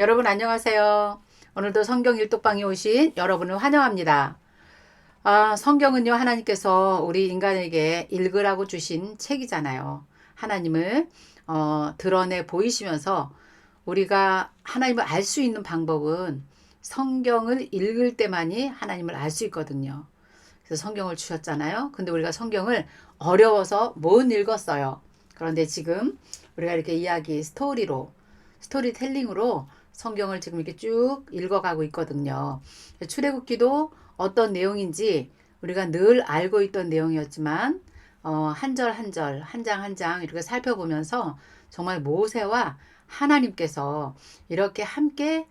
여러분 안녕하세요. 오늘도 성경 일독방에 오신 여러분을 환영합니다. 성경은요, 하나님께서 우리 인간에게 읽으라고 주신 책이잖아요. 하나님을 드러내 보이시면서 우리가 하나님을 알 수 있는 방법은 성경을 읽을 때만이 하나님을 알 수 있거든요. 그래서 성경을 주셨잖아요. 근데 우리가 성경을 어려워서 못 읽었어요. 그런데 지금 우리가 이렇게 이야기 스토리텔링으로 성경을 지금 이렇게 쭉 읽어가고 있거든요. 출애굽기도 어떤 내용인지 우리가 늘 알고 있던 내용이었지만 한 절 한 절, 한 장 한 장 이렇게 살펴보면서 정말 모세와 하나님께서 이렇게 함께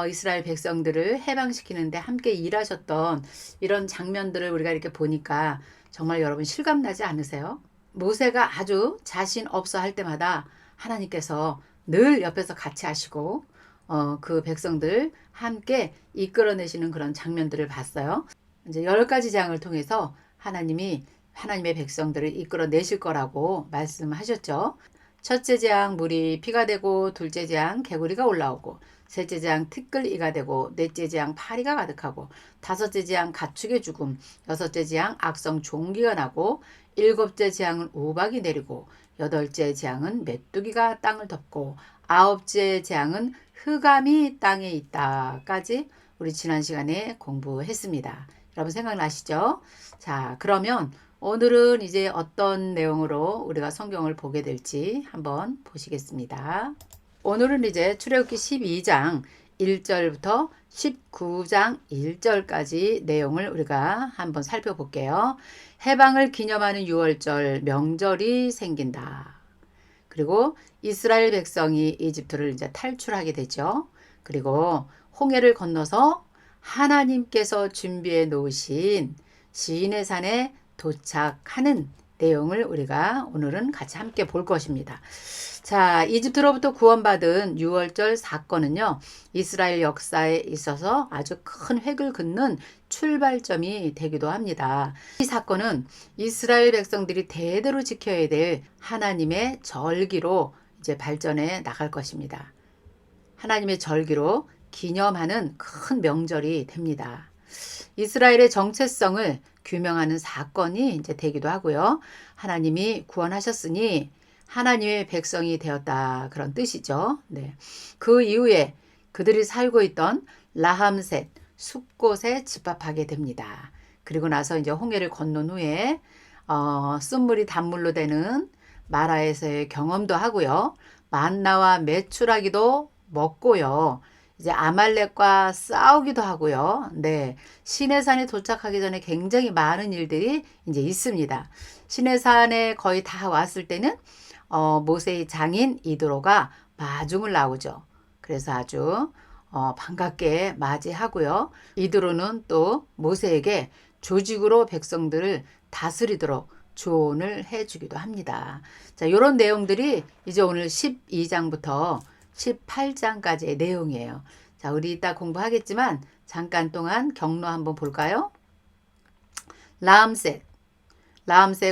이스라엘 백성들을 해방시키는데 함께 일하셨던 이런 장면들을 우리가 이렇게 보니까 정말 여러분 실감나지 않으세요? 모세가 아주 자신 없어 할 때마다 하나님께서 늘 옆에서 같이 하시고 그 백성들 함께 이끌어내시는 그런 장면들을 봤어요. 이제 10가지 재앙을 통해서 하나님의 백성들을 이끌어내실 거라고 말씀하셨죠. 첫째 재앙 물이 피가 되고, 둘째 재앙 개구리가 올라오고, 셋째 재앙 티끌이가 되고, 넷째 재앙 파리가 가득하고, 다섯째 재앙 가축의 죽음, 여섯째 재앙 악성 종기가 나고, 일곱째 재앙은 우박이 내리고, 여덟째 재앙은 메뚜기가 땅을 덮고, 아홉째 재앙은 흑암이 땅에 있다까지 우리 지난 시간에 공부했습니다. 여러분 생각나시죠? 자, 그러면 오늘은 이제 어떤 내용으로 우리가 성경을 보게 될지 한번 보시겠습니다. 오늘은 이제 출애굽기 12장 1절부터 19장 1절까지 내용을 우리가 한번 살펴볼게요. 해방을 기념하는 6월절 명절이 생긴다. 그리고 이스라엘 백성이 이집트를 이제 탈출하게 되죠. 그리고 홍해를 건너서 하나님께서 준비해 놓으신 시인의 산에 도착하는 내용을 우리가 오늘은 같이 함께 볼 것입니다. 자, 이집트로부터 구원받은 6월절 사건은요, 이스라엘 역사에 있어서 아주 큰 획을 긋는 출발점이 되기도 합니다. 이 사건은 이스라엘 백성들이 대대로 지켜야 될 하나님의 절기로 이제 발전해 나갈 것입니다. 하나님의 절기로 기념하는 큰 명절이 됩니다. 이스라엘의 정체성을 규명하는 사건이 이제 되기도 하고요. 하나님이 구원하셨으니 하나님의 백성이 되었다, 그런 뜻이죠. 네. 그 이후에 그들이 살고 있던 라함셋 숲곳에 집합하게 됩니다. 그리고 나서 이제 홍해를 건넌 후에 쓴물이 단물로 되는 마라에서의 경험도 하고요. 만나와 메추라기도 먹고요. 이제 아말렉과 싸우기도 하고요. 네. 시내산에 도착하기 전에 굉장히 많은 일들이 이제 있습니다. 시내산에 거의 다 왔을 때는 모세의 장인 이드로가 마중을 나오죠. 그래서 아주 반갑게 맞이하고요. 이드로는 또 모세에게 조직으로 백성들을 다스리도록 조언을 해주기도 합니다. 자, 이런 내용들이 이제 오늘 12장부터 18장까지의 내용이에요. 자, 우리 이따 공부하겠지만 잠깐 동안 경로 한번 볼까요? 라암셋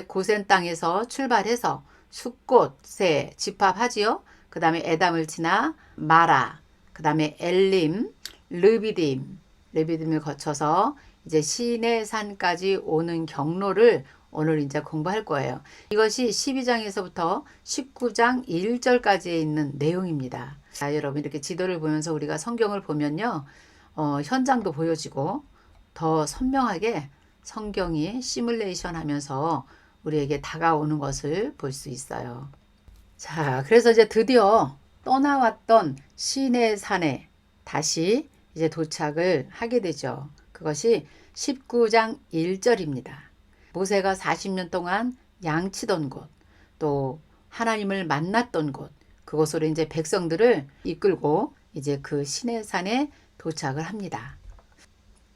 고센 땅에서 출발해서 숫곳에 집합하지요. 그 다음에 에담을 지나 마라, 그 다음에 엘림, 르비딤을 거쳐서 이제 시내산까지 오는 경로를 오늘 이제 공부할 거예요. 이것이 12장에서부터 19장 1절까지에 있는 내용입니다. 자, 여러분 이렇게 지도를 보면서 우리가 성경을 보면요. 현장도 보여지고 더 선명하게 성경이 시뮬레이션 하면서 우리에게 다가오는 것을 볼 수 있어요. 자, 그래서 이제 드디어 떠나왔던 시내산에 다시 이제 도착을 하게 되죠. 그것이 19장 1절입니다. 모세가 40년 동안 양치던 곳, 또 하나님을 만났던 곳, 그곳으로 이제 백성들을 이끌고 이제 그 시내산에 도착을 합니다.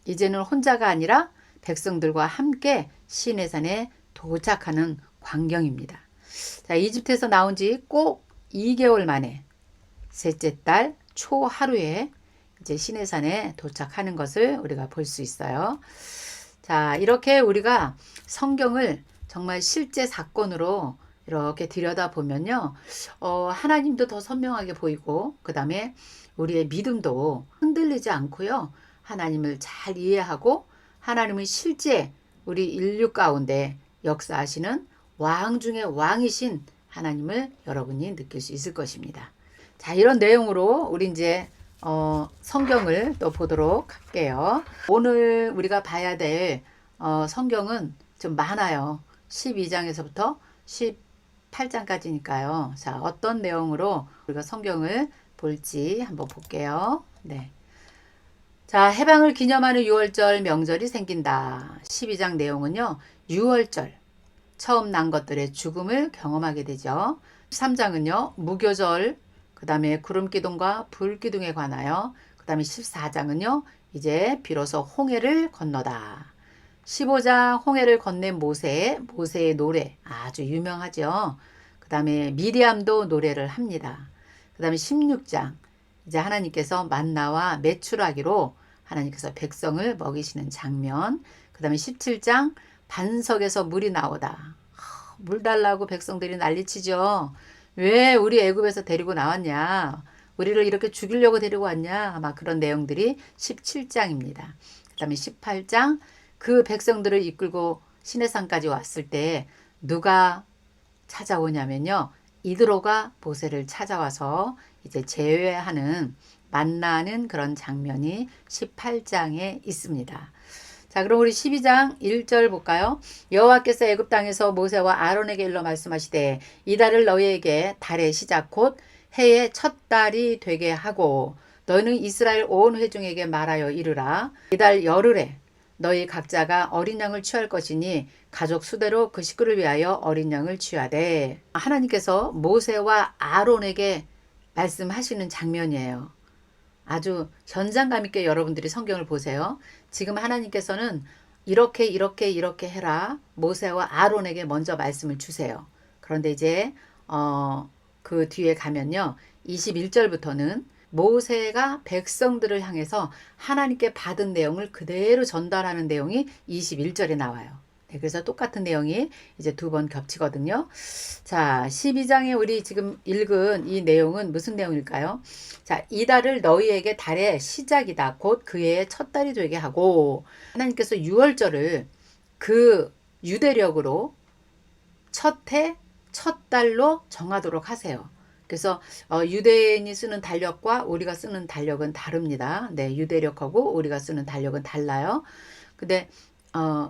이제는 혼자가 아니라 백성들과 함께 시내산에 도착하는 광경입니다. 자, 이집트에서 나온 지 꼭 2개월 만에 셋째 달 초하루에 이제 시내산에 도착하는 것을 우리가 볼 수 있어요. 자, 이렇게 우리가 성경을 정말 실제 사건으로 이렇게 들여다보면요. 하나님도 더 선명하게 보이고 그 다음에 우리의 믿음도 흔들리지 않고요. 하나님을 잘 이해하고 하나님은 실제 우리 인류 가운데 역사하시는 왕 중의 왕이신 하나님을 여러분이 느낄 수 있을 것입니다. 자, 이런 내용으로 우리 이제 성경을 또 보도록 할게요. 오늘 우리가 봐야 될 성경은 좀 많아요. 12장에서부터 18장까지니까요. 자, 어떤 내용으로 우리가 성경을 볼지 한번 볼게요. 네. 자, 해방을 기념하는 6월절 명절이 생긴다. 12장 내용은요. 6월절, 처음 난 것들의 죽음을 경험하게 되죠. 13장은요. 무교절, 그 다음에 구름기둥과 불기둥에 관하여, 그 다음에 14장은요. 이제 비로소 홍해를 건너다. 15장 홍해를 건넨 모세의 노래 아주 유명하죠. 그 다음에 미리암도 노래를 합니다. 그 다음에 16장 이제 하나님께서 만나와 메추라기로 하나님께서 백성을 먹이시는 장면. 그 다음에 17장 반석에서 물이 나오다. 물 달라고 백성들이 난리치죠. 왜 우리 애굽에서 데리고 나왔냐. 우리를 이렇게 죽이려고 데리고 왔냐. 막 그런 내용들이 17장입니다. 그 다음에 18장 그 백성들을 이끌고 시내산까지 왔을 때 누가 찾아오냐면요. 이드로가 모세를 찾아와서 이제 제외하는 만나는 그런 장면이 18장에 있습니다. 자, 그럼 우리 12장 1절 볼까요? 여호와께서 애굽 땅에서 모세와 아론에게 일러 말씀하시되 이 달을 너희에게 달의 시작 곧 해의 첫 달이 되게 하고 너희는 이스라엘 온 회중에게 말하여 이르라. 이 달 열흘에 너희 각자가 어린 양을 취할 것이니 가족 수대로 그 식구를 위하여 어린 양을 취하되. 하나님께서 모세와 아론에게 말씀하시는 장면이에요. 아주 현장감 있게 여러분들이 성경을 보세요. 지금 하나님께서는 이렇게 해라. 모세와 아론에게 먼저 말씀을 주세요. 그런데 이제 그 뒤에 가면요. 21절부터는 모세가 백성들을 향해서 하나님께 받은 내용을 그대로 전달하는 내용이 21절에 나와요. 네, 그래서 똑같은 내용이 이제 두 번 겹치거든요. 자, 12장에 우리 지금 읽은 이 내용은 무슨 내용일까요? 자, 이 달을 너희에게 달의 시작이다. 곧 그 해의 첫 달이 되게 하고 하나님께서 6월절을 그 유대력으로 첫 해, 첫 달로 정하도록 하세요. 그래서 유대인이 쓰는 달력과 우리가 쓰는 달력은 다릅니다. 네, 유대력하고 우리가 쓰는 달력은 달라요. 근데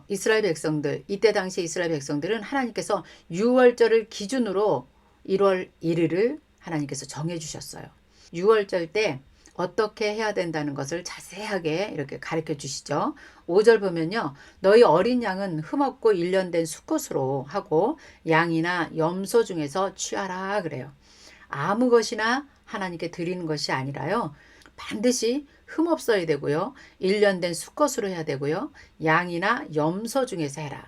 이스라엘 백성들, 이때 당시 이스라엘 백성들은 하나님께서 6월절을 기준으로 1월 1일을 하나님께서 정해 주셨어요. 6월절 때 어떻게 해야 된다는 것을 자세하게 이렇게 가르쳐 주시죠. 5절 보면요. 너희 어린 양은 흠없고 1년 된 수컷으로 하고 양이나 염소 중에서 취하라 그래요. 아무 것이나 하나님께 드리는 것이 아니라요. 반드시 흠없어야 되고요. 1년 된 수컷으로 해야 되고요. 양이나 염소 중에서 해라.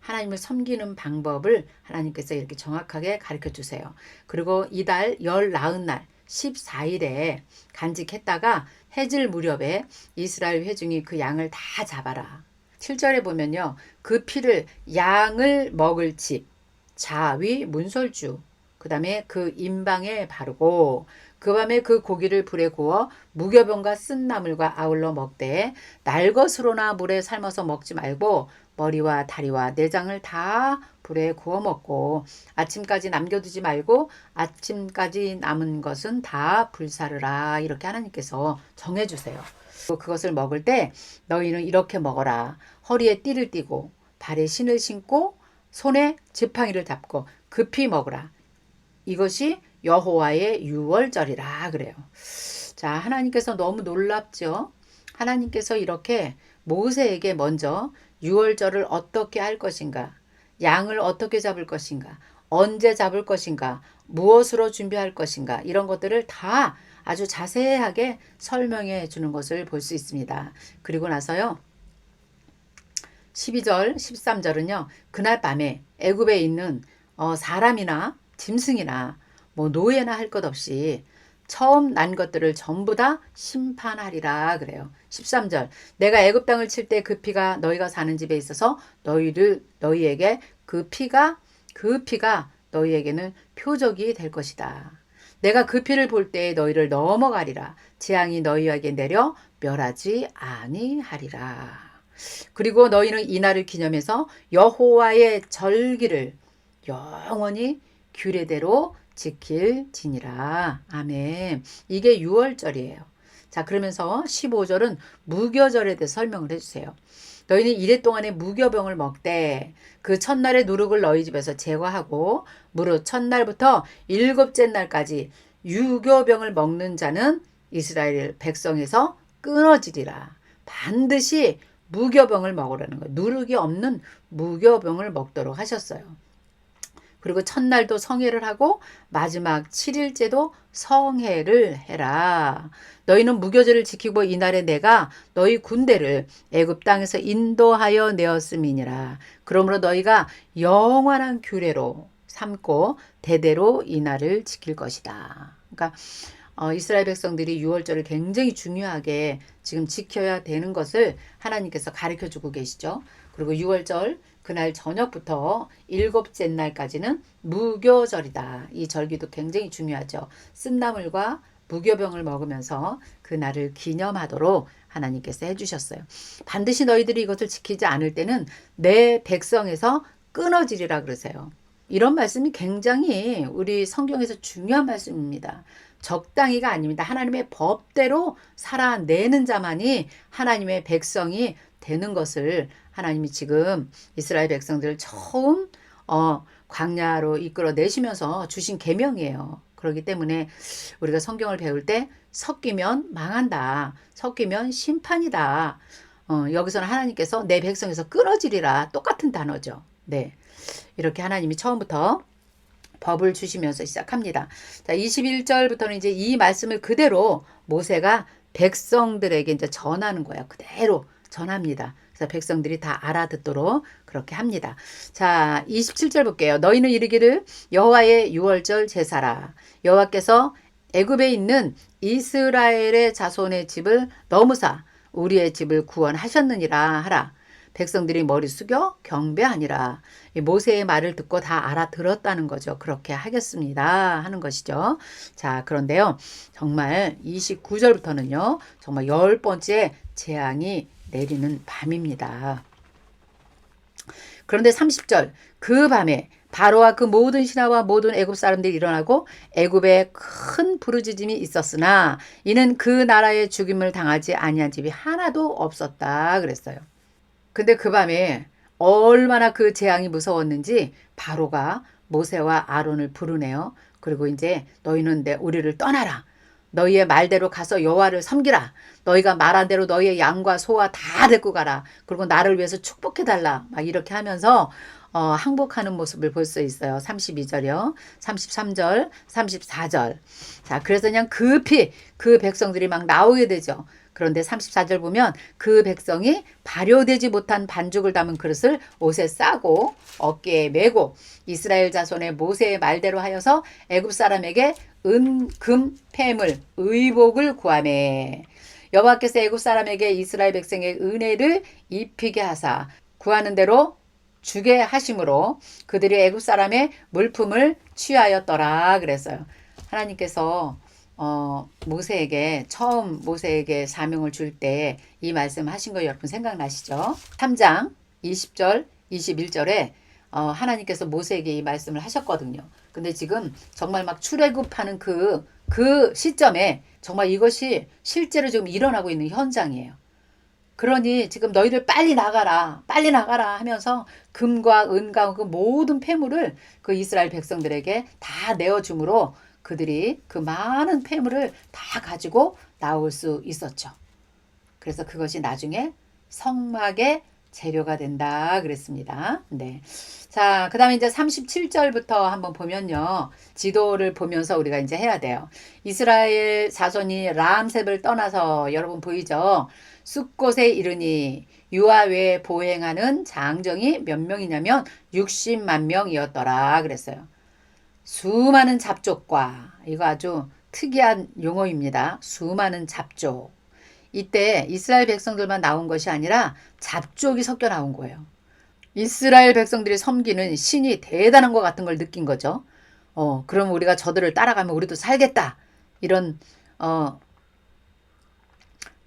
하나님을 섬기는 방법을 하나님께서 이렇게 정확하게 가르쳐 주세요. 그리고 이달 열 나은 날 14일에 간직했다가 해질 무렵에 이스라엘 회중이 그 양을 다 잡아라. 7절에 보면요. 그 피를 양을 먹을 집, 자위, 문설주, 그 다음에 그 임방에 바르고 그 밤에 그 고기를 불에 구워 무교병과 쓴 나물과 아울러 먹되 날것으로나 물에 삶아서 먹지 말고 머리와 다리와 내장을 다 불에 구워 먹고 아침까지 남겨두지 말고 아침까지 남은 것은 다 불사르라. 이렇게 하나님께서 정해주세요. 그것을 먹을 때 너희는 이렇게 먹어라. 허리에 띠를 띠고 발에 신을 신고 손에 지팡이를 잡고 급히 먹으라. 이것이 여호와의 유월절이라 그래요. 자, 하나님께서 너무 놀랍죠? 하나님께서 이렇게 모세에게 먼저 유월절을 어떻게 할 것인가, 양을 어떻게 잡을 것인가, 언제 잡을 것인가, 무엇으로 준비할 것인가, 이런 것들을 다 아주 자세하게 설명해 주는 것을 볼 수 있습니다. 그리고 나서요. 12절, 13절은요. 그날 밤에 애굽에 있는 사람이나 짐승이나 뭐 노예나 할 것 없이 처음 난 것들을 전부 다 심판하리라 그래요. 13절 내가 애굽 땅을 칠 때 그 피가 너희가 사는 집에 있어서 너희에게 그 피가 너희에게는 표적이 될 것이다. 내가 그 피를 볼 때에 너희를 넘어가리라. 재앙이 너희에게 내려 멸하지 아니하리라. 그리고 너희는 이 날을 기념해서 여호와의 절기를 영원히 규례대로 지킬지니라. 아멘. 이게 6월절이에요. 자, 그러면서 15절은 무교절에 대해서 설명을 해주세요. 너희는 이래 동안에 무교병을 먹되 그 첫날의 누룩을 너희 집에서 제거하고 무릇 첫날부터 일곱째 날까지 유교병을 먹는 자는 이스라엘 백성에서 끊어지리라. 반드시 무교병을 먹으라는 거예요. 누룩이 없는 무교병을 먹도록 하셨어요. 그리고 첫날도 성회를 하고 마지막 7일째도 성회를 해라. 너희는 무교절을 지키고 이날에 내가 너희 군대를 애굽 땅에서 인도하여 내었음이니라. 그러므로 너희가 영원한 규례로 삼고 대대로 이날을 지킬 것이다. 그러니까 이스라엘 백성들이 6월절을 굉장히 중요하게 지금 지켜야 되는 것을 하나님께서 가르쳐주고 계시죠. 그리고 6월절 그날 저녁부터 일곱째 날까지는 무교절이다. 이 절기도 굉장히 중요하죠. 쓴나물과 무교병을 먹으면서 그날을 기념하도록 하나님께서 해주셨어요. 반드시 너희들이 이것을 지키지 않을 때는 내 백성에서 끊어지리라 그러세요. 이런 말씀이 굉장히 우리 성경에서 중요한 말씀입니다. 적당히가 아닙니다. 하나님의 법대로 살아내는 자만이 하나님의 백성이 되는 것을 하나님이 지금 이스라엘 백성들을 처음 광야로 이끌어내시면서 주신 계명이에요. 그렇기 때문에 우리가 성경을 배울 때 섞이면 망한다. 섞이면 심판이다. 여기서는 하나님께서 내 백성에서 끊어지리라. 똑같은 단어죠. 네, 이렇게 하나님이 처음부터 법을 주시면서 시작합니다. 자, 21절부터는 이제 이 말씀을 그대로 모세가 백성들에게 이제 전하는 거예요. 그대로 전합니다. 그래서 백성들이 다 알아듣도록 그렇게 합니다. 자, 27절 볼게요. 너희는 이르기를 여호와의 유월절 제사라. 여호와께서 애굽에 있는 이스라엘의 자손의 집을 넘으사 우리의 집을 구원하셨느니라 하라. 백성들이 머리 숙여 경배하니라. 모세의 말을 듣고 다 알아들었다는 거죠. 그렇게 하겠습니다 하는 것이죠. 자, 그런데요, 정말 29절부터는요 정말 10번째 재앙이 내리는 밤입니다. 그런데 30절 그 밤에 바로와 그 모든 신하와 모든 애굽 사람들이 일어나고 애굽에 큰 부르짖음이 있었으나 이는 그 나라의 죽임을 당하지 아니한 집이 하나도 없었다 그랬어요. 근데 그 밤에 얼마나 그 재앙이 무서웠는지 바로가 모세와 아론을 부르네요. 그리고 이제 너희는 우리를 떠나라. 너희의 말대로 가서 여호와를 섬기라. 너희가 말한 대로 너희의 양과 소와 다 데리고 가라. 그리고 나를 위해서 축복해달라. 막 이렇게 하면서 항복하는 모습을 볼 수 있어요. 32절이요. 33절, 34절. 자, 그래서 그냥 급히 그 백성들이 막 나오게 되죠. 그런데 34절 보면 그 백성이 발효되지 못한 반죽을 담은 그릇을 옷에 싸고 어깨에 메고 이스라엘 자손의 모세의 말대로 하여서 애굽 사람에게 은, 금, 폐물, 의복을 구하매 여호와께서 애굽 사람에게 이스라엘 백성의 은혜를 입히게 하사 구하는 대로 주게 하심으로 그들이 애굽 사람의 물품을 취하였더라 그랬어요. 하나님께서 모세에게 처음 모세에게 사명을 줄 때 이 말씀 하신 거 여러분 생각나시죠? 3장 20절 21절에 하나님께서 모세에게 이 말씀을 하셨거든요. 근데 지금 정말 막 출애굽하는 그 시점에 정말 이것이 실제로 지금 일어나고 있는 현장이에요. 그러니 지금 너희들 빨리 나가라 하면서 금과 은과 그 모든 폐물을 그 이스라엘 백성들에게 다 내어줌으로 그들이 그 많은 폐물을 다 가지고 나올 수 있었죠. 그래서 그것이 나중에 성막의 재료가 된다 그랬습니다. 네. 자, 그 다음에 이제 37절부터 한번 보면요. 지도를 보면서 우리가 이제 해야 돼요. 이스라엘 자손이 람셉을 떠나서 여러분 보이죠? 숫곳에 이르니 유아 외에 보행하는 장정이 몇 명이냐면 60만 명이었더라 그랬어요. 수많은 잡족과 이거 아주 특이한 용어입니다. 수많은 잡족. 이때 이스라엘 백성들만 나온 것이 아니라 잡족이 섞여 나온 거예요. 이스라엘 백성들이 섬기는 신이 대단한 것 같은 걸 느낀 거죠. 그럼 우리가 저들을 따라가면 우리도 살겠다. 이런 어,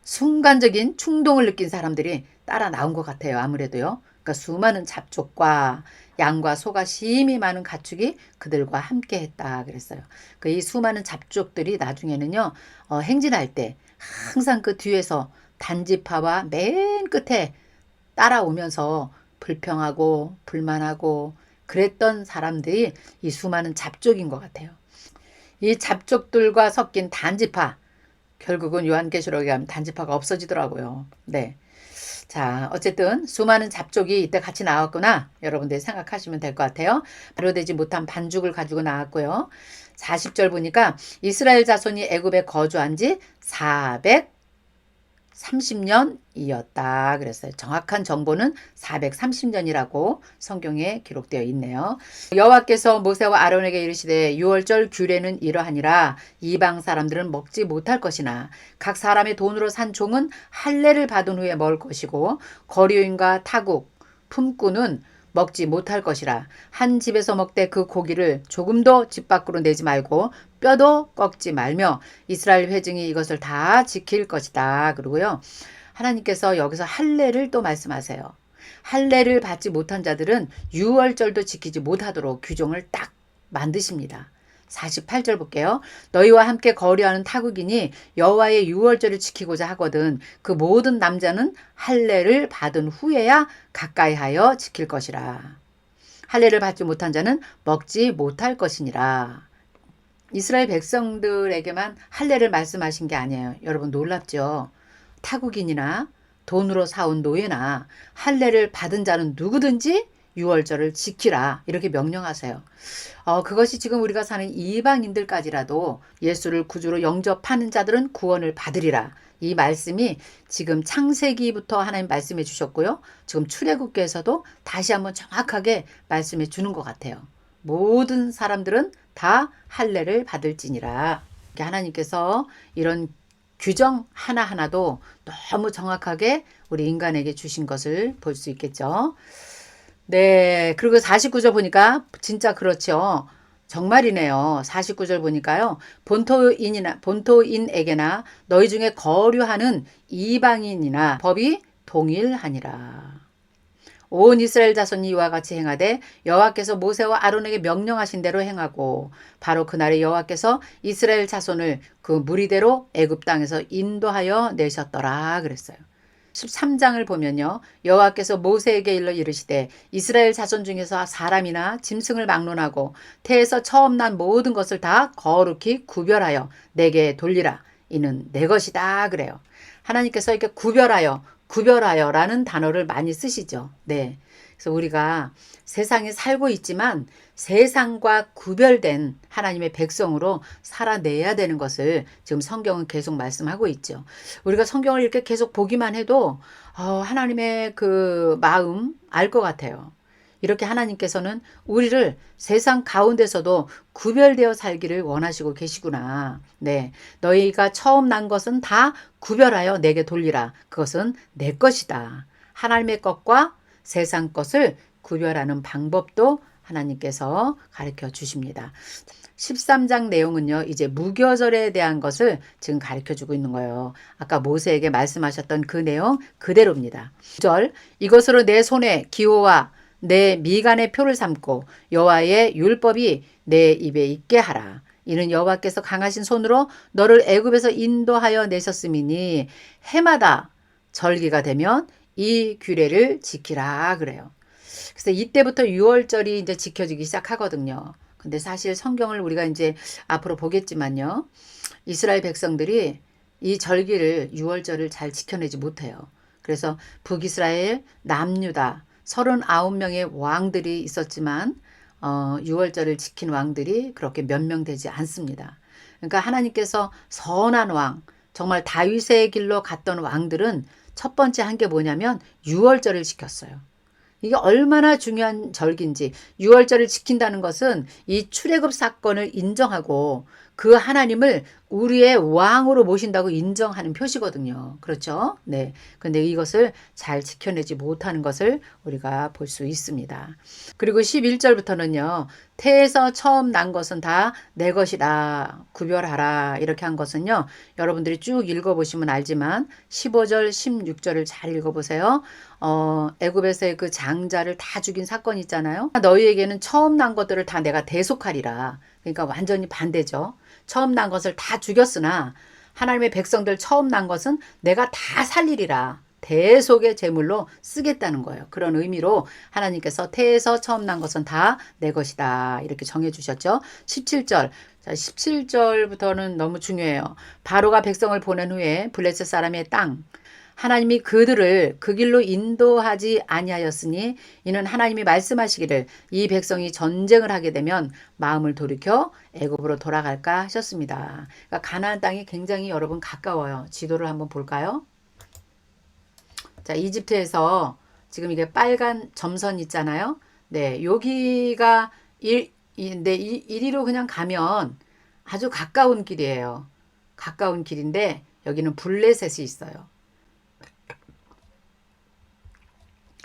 순간적인 충동을 느낀 사람들이 따라 나온 것 같아요. 아무래도요. 그러니까 수많은 잡족과 양과 소가 심히 많은 가축이 그들과 함께 했다 그랬어요. 이 수많은 잡족들이 나중에는요. 행진할 때 항상 그 뒤에서 단지파와 맨 끝에 따라오면서 불평하고 불만하고 그랬던 사람들이 이 수많은 잡족인 것 같아요. 이 잡족들과 섞인 단지파, 결국은 요한계시록에 가면 단지파가 없어지더라고요. 네. 자, 어쨌든 수많은 잡족이 이때 같이 나왔구나. 여러분들이 생각하시면 될 것 같아요. 발효되지 못한 반죽을 가지고 나왔고요. 40절 보니까 이스라엘 자손이 애굽에 거주한 지 430년이었다 그랬어요. 정확한 정보는 430년이라고 성경에 기록되어 있네요. 여호와께서 모세와 아론에게 이르시되 유월절 규례는 이러하니라. 이방 사람들은 먹지 못할 것이나 각 사람의 돈으로 산 종은 할례를 받은 후에 먹을 것이고 거류인과 타국 품꾼은 먹지 못할 것이라. 한 집에서 먹되 그 고기를 조금도 집 밖으로 내지 말고 뼈도 꺾지 말며 이스라엘 회중이 이것을 다 지킬 것이다. 그러고요. 하나님께서 여기서 할례를 또 말씀하세요. 할례를 받지 못한 자들은 유월절도 지키지 못하도록 규정을 딱 만드십니다. 48절 볼게요. 너희와 함께 거류하는 타국인이 여호와의 유월절을 지키고자 하거든 그 모든 남자는 할례를 받은 후에야 가까이 하여 지킬 것이라. 할례를 받지 못한 자는 먹지 못할 것이니라. 이스라엘 백성들에게만 할례를 말씀하신 게 아니에요. 여러분 놀랍죠? 타국인이나 돈으로 사온 노예나 할례를 받은 자는 누구든지 유월절을 지키라 이렇게 명령하세요. 그것이 지금 우리가 사는 이방인들까지라도 예수를 구주로 영접하는 자들은 구원을 받으리라. 이 말씀이 지금 창세기부터 하나님 말씀해 주셨고요. 지금 출애굽기에서도 다시 한번 정확하게 말씀해 주는 것 같아요. 모든 사람들은 다 할례를 받을지니라. 하나님께서 이런 규정 하나하나도 너무 정확하게 우리 인간에게 주신 것을 볼 수 있겠죠. 네. 그리고 49절 보니까 진짜 그렇죠. 정말이네요. 49절 보니까요. 본토인에게나 너희 중에 거류하는 이방인이나 법이 동일하니라. 온 이스라엘 자손이 이와 같이 행하되 여호와께서 모세와 아론에게 명령하신 대로 행하고 바로 그날에 여호와께서 이스라엘 자손을 그 무리대로 애굽 땅에서 인도하여 내셨더라 그랬어요. 13장을 보면요. 여호와께서 모세에게 일러 이르시되 이스라엘 자손 중에서 사람이나 짐승을 막론하고 태에서 처음 난 모든 것을 다 거룩히 구별하여 내게 돌리라. 이는 내 것이다 그래요. 하나님께서 이렇게 구별하여라는 단어를 많이 쓰시죠. 네. 그래서 우리가 세상에 살고 있지만 세상과 구별된 하나님의 백성으로 살아내야 되는 것을 지금 성경은 계속 말씀하고 있죠. 우리가 성경을 이렇게 계속 보기만 해도 하나님의 그 마음 알 것 같아요. 이렇게 하나님께서는 우리를 세상 가운데서도 구별되어 살기를 원하시고 계시구나. 네. 너희가 처음 난 것은 다 구별하여 내게 돌리라. 그것은 내 것이다. 하나님의 것과 세상 것을 구별하는 방법도 하나님께서 가르쳐 주십니다. 13장 내용은요. 이제 무교절에 대한 것을 지금 가르쳐 주고 있는 거예요. 아까 모세에게 말씀하셨던 그 내용 그대로입니다. 9절 이것으로 내 손에 기호와 내 미간의 표를 삼고 여호와의 율법이 내 입에 있게 하라. 이는 여호와께서 강하신 손으로 너를 애굽에서 인도하여 내셨음이니 해마다 절기가 되면 이 규례를 지키라 그래요. 그래서 이때부터 유월절이 이제 지켜지기 시작하거든요. 근데 사실 성경을 우리가 이제 앞으로 보겠지만요. 이스라엘 백성들이 이 절기를 유월절을 잘 지켜내지 못해요. 그래서 북이스라엘, 남유다 39명의 왕들이 있었지만 유월절을 지킨 왕들이 그렇게 몇 명 되지 않습니다. 그러니까 하나님께서 선한 왕, 정말 다윗의 길로 갔던 왕들은 첫 번째 한 게 뭐냐면 유월절을 지켰어요. 이게 얼마나 중요한 절기인지 유월절을 지킨다는 것은 이 출애굽 사건을 인정하고 그 하나님을 우리의 왕으로 모신다고 인정하는 표시거든요. 그렇죠? 네. 근데 이것을 잘 지켜내지 못하는 것을 우리가 볼 수 있습니다. 그리고 11절부터는요. 태에서 처음 난 것은 다 내 것이다. 구별하라. 이렇게 한 것은요. 여러분들이 쭉 읽어보시면 알지만 15절, 16절을 잘 읽어보세요. 애굽에서의 그 장자를 다 죽인 사건 있잖아요. 너희에게는 처음 난 것들을 다 내가 대속하리라. 그러니까 완전히 반대죠. 처음 난 것을 다 죽였으나 하나님의 백성들 처음 난 것은 내가 다 살리리라. 대속의 제물로 쓰겠다는 거예요. 그런 의미로 하나님께서 태에서 처음 난 것은 다 내 것이다. 이렇게 정해 주셨죠. 17절. 자, 17절부터는 너무 중요해요. 바로가 백성을 보낸 후에 블레셋 사람의 땅 하나님이 그들을 그 길로 인도하지 아니하였으니 이는 하나님이 말씀하시기를 이 백성이 전쟁을 하게 되면 마음을 돌이켜 애굽으로 돌아갈까 하셨습니다. 그러니까 가나안 땅이 굉장히 여러분 가까워요. 지도를 한번 볼까요? 자, 이집트에서 지금 이게 빨간 점선 있잖아요. 네, 여기가 이리로 그냥 가면 아주 가까운 길이에요. 가까운 길인데 여기는 블레셋이 있어요.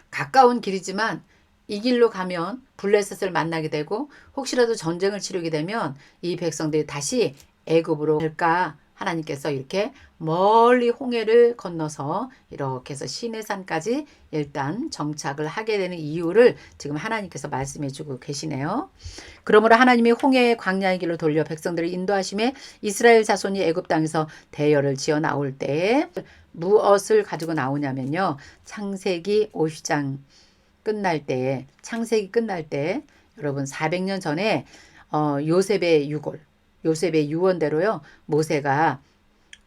가까운 길이지만 이 길로 가면 블레셋을 만나게 되고 혹시라도 전쟁을 치르게 되면 이 백성들이 다시 애굽으로 갈까 하나님께서 이렇게 멀리 홍해를 건너서 이렇게 해서 시내산까지 일단 정착을 하게 되는 이유를 지금 하나님께서 말씀해 주고 계시네요. 그러므로 하나님이 홍해의 광야의 길로 돌려 백성들을 인도하심에 이스라엘 자손이 애굽 땅에서 대열을 지어 나올 때에 무엇을 가지고 나오냐면요. 창세기 50장 끝날 때, 창세기 끝날 때 여러분 400년 전에 요셉의 유골, 요셉의 유언대로요. 모세가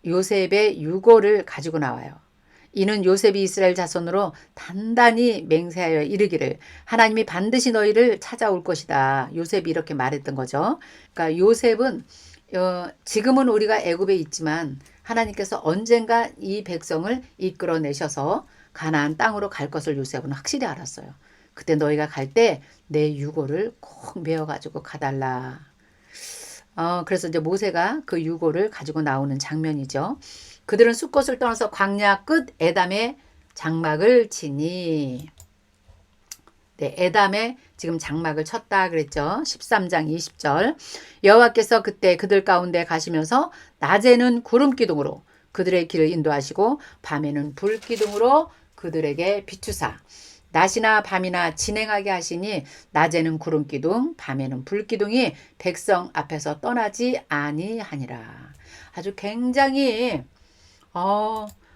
요셉의 유골을 가지고 나와요. 이는 요셉이 이스라엘 자손으로 단단히 맹세하여 이르기를 하나님이 반드시 너희를 찾아올 것이다. 요셉이 이렇게 말했던 거죠. 그러니까 요셉은 지금은 우리가 애굽에 있지만 하나님께서 언젠가 이 백성을 이끌어내셔서 가나안 땅으로 갈 것을 요셉은 확실히 알았어요. 그때 너희가 갈 때 내 유골을 꼭 메어가지고 가달라. 그래서 이제 모세가 그 유골을 가지고 나오는 장면이죠. 그들은 숫곳을 떠나서 광야 끝 에담에 장막을 치니. 네, 에담에 지금 장막을 쳤다 그랬죠. 13장 20절. 여호와께서 그때 그들 가운데 가시면서 낮에는 구름 기둥으로 그들의 길을 인도하시고 밤에는 불 기둥으로 그들에게 비추사 낮이나 밤이나 진행하게 하시니 낮에는 구름 기둥 밤에는 불 기둥이 백성 앞에서 떠나지 아니하니라. 아주 굉장히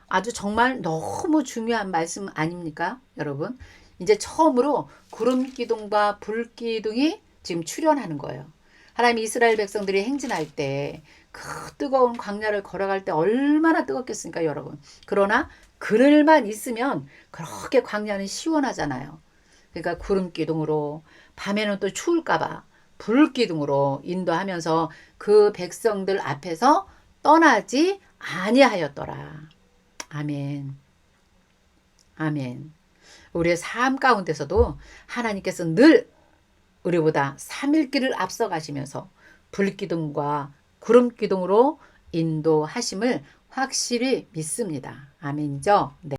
아주 정말 너무 중요한 말씀 아닙니까 여러분? 이제 처음으로 구름 기둥과 불 기둥이 지금 출현하는 거예요. 하나님 이스라엘 백성들이 행진할 때 그 뜨거운 광야를 걸어갈 때 얼마나 뜨겁겠습니까 여러분. 그러나 그늘만 있으면 그렇게 광야는 시원하잖아요. 그러니까 구름 기둥으로 밤에는 또 추울까봐 불 기둥으로 인도하면서 그 백성들 앞에서 떠나지 아니하였더라. 아멘. 아멘. 우리의 삶 가운데서도 하나님께서 늘 우리보다 3일길을 앞서 가시면서 불기둥과 구름기둥으로 인도하심을 확실히 믿습니다. 아멘이죠? 네.